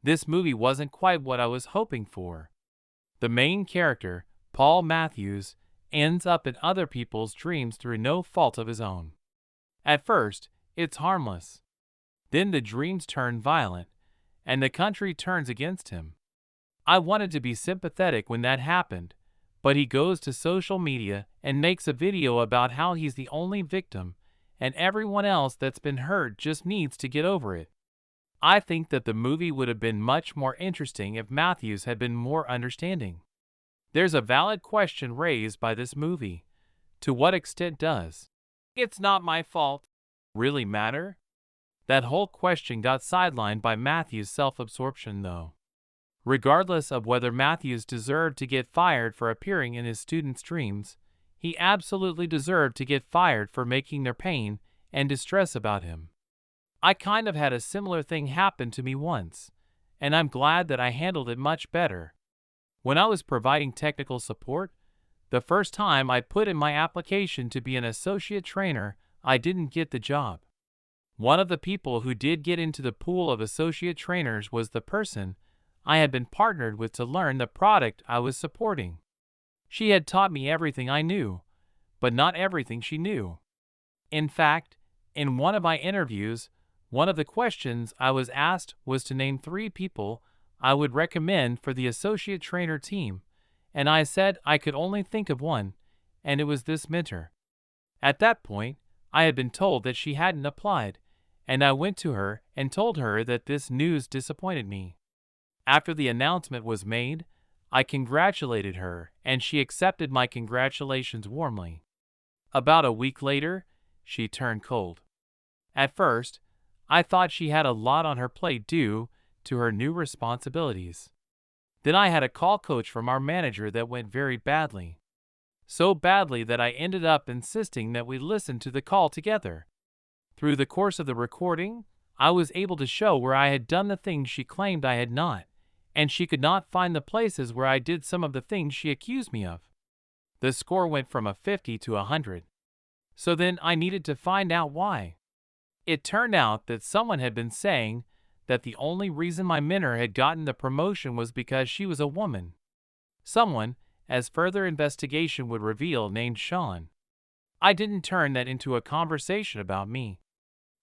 This movie wasn't quite what I was hoping for. The main character, Paul Matthews, ends up in other people's dreams through no fault of his own. At first, it's harmless. Then the dreams turn violent, and the country turns against him. I wanted to be sympathetic when that happened, but he goes to social media and makes a video about how he's the only victim and everyone else that's been hurt just needs to get over it. I think that the movie would have been much more interesting if Matthews had been more understanding. There's a valid question raised by this movie. To what extent does "it's not my fault" really matter? That whole question got sidelined by Matthews' self-absorption though. Regardless of whether Matthews deserved to get fired for appearing in his students' dreams, he absolutely deserved to get fired for making their pain and distress about him. I kind of had a similar thing happen to me once, and I'm glad that I handled it much better. When I was providing technical support, the first time I put in my application to be an associate trainer, I didn't get the job. One of the people who did get into the pool of associate trainers was the person I had been partnered with to learn the product I was supporting. She had taught me everything I knew, but not everything she knew. In fact, in one of my interviews, one of the questions I was asked was to name 3 people I would recommend for the associate trainer team, and I said I could only think of one, and it was this mentor. At that point, I had been told that she hadn't applied, and I went to her and told her that this news disappointed me. After the announcement was made, I congratulated her, and she accepted my congratulations warmly. About a week later, she turned cold. At first, I thought she had a lot on her plate due to her new responsibilities. Then I had a call coach from our manager that went very badly. So badly that I ended up insisting that we listen to the call together. Through the course of the recording, I was able to show where I had done the things she claimed I had not, and she could not find the places where I did some of the things she accused me of. The score went from a 50 to 100. So then I needed to find out why. It turned out that someone had been saying that the only reason my mentor had gotten the promotion was because she was a woman. Someone, as further investigation would reveal, named Sean. I didn't turn that into a conversation about me.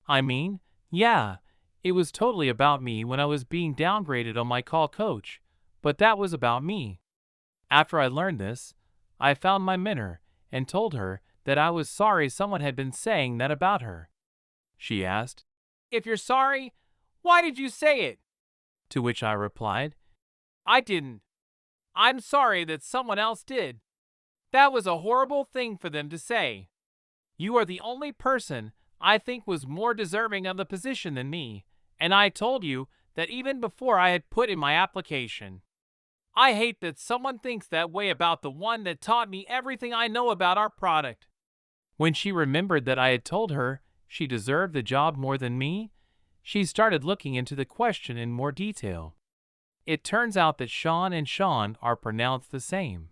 I mean, yeah, it was totally about me when I was being downgraded on my call coach, but that was about me. After I learned this, I found my mentor and told her that I was sorry someone had been saying that about her. She asked, "If you're sorry, why did you say it?" To which I replied, "I didn't. I'm sorry that someone else did. That was a horrible thing for them to say. You are the only person I think was more deserving of the position than me, and I told you that even before I had put in my application. I hate that someone thinks that way about the one that taught me everything I know about our product." When she remembered that I had told her she deserved the job more than me, she started looking into the question in more detail. It turns out that Sean and Sean are pronounced the same.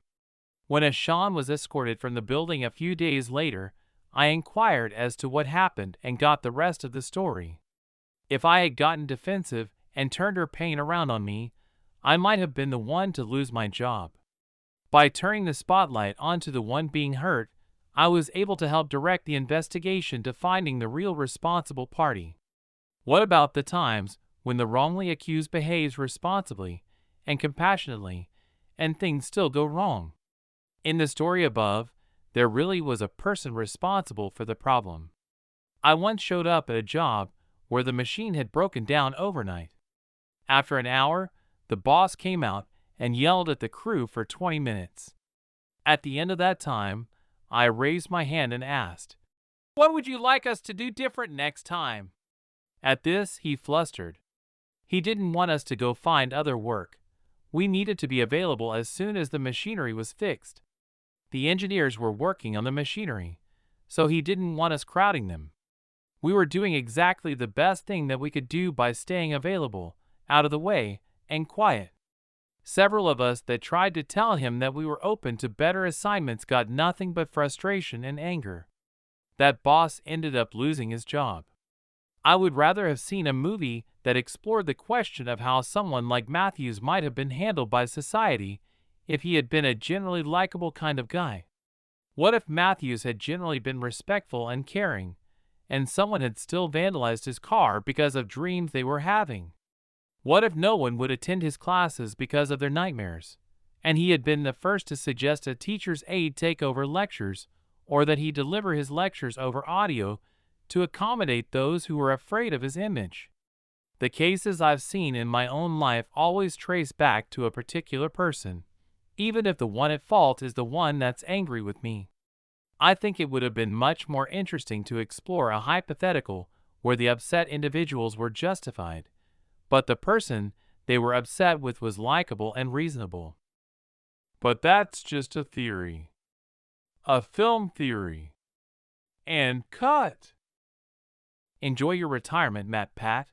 When a Sean was escorted from the building a few days later, I inquired as to what happened and got the rest of the story. If I had gotten defensive and turned her pain around on me, I might have been the one to lose my job. By turning the spotlight onto the one being hurt, I was able to help direct the investigation to finding the real responsible party. What about the times when the wrongly accused behaves responsibly and compassionately, and things still go wrong? In the story above, there really was a person responsible for the problem. I once showed up at a job where the machine had broken down overnight. After an hour, the boss came out and yelled at the crew for 20 minutes. At the end of that time, I raised my hand and asked, "What would you like us to do different next time?" At this, he flustered. He didn't want us to go find other work. We needed to be available as soon as the machinery was fixed. The engineers were working on the machinery, so he didn't want us crowding them. We were doing exactly the best thing that we could do by staying available, out of the way, and quiet. Several of us that tried to tell him that we were open to better assignments got nothing but frustration and anger. That boss ended up losing his job. I would rather have seen a movie that explored the question of how someone like Matthews might have been handled by society if he had been a generally likable kind of guy. What if Matthews had generally been respectful and caring, and someone had still vandalized his car because of dreams they were having? What if no one would attend his classes because of their nightmares, and he had been the first to suggest a teacher's aide take over lectures, or that he deliver his lectures over audio to accommodate those who were afraid of his image? The cases I've seen in my own life always trace back to a particular person, even if the one at fault is the one that's angry with me. I think it would have been much more interesting to explore a hypothetical where the upset individuals were justified, but the person they were upset with was likable and reasonable. But that's just a theory. A film theory. And cut! Enjoy your retirement, Matt Pat.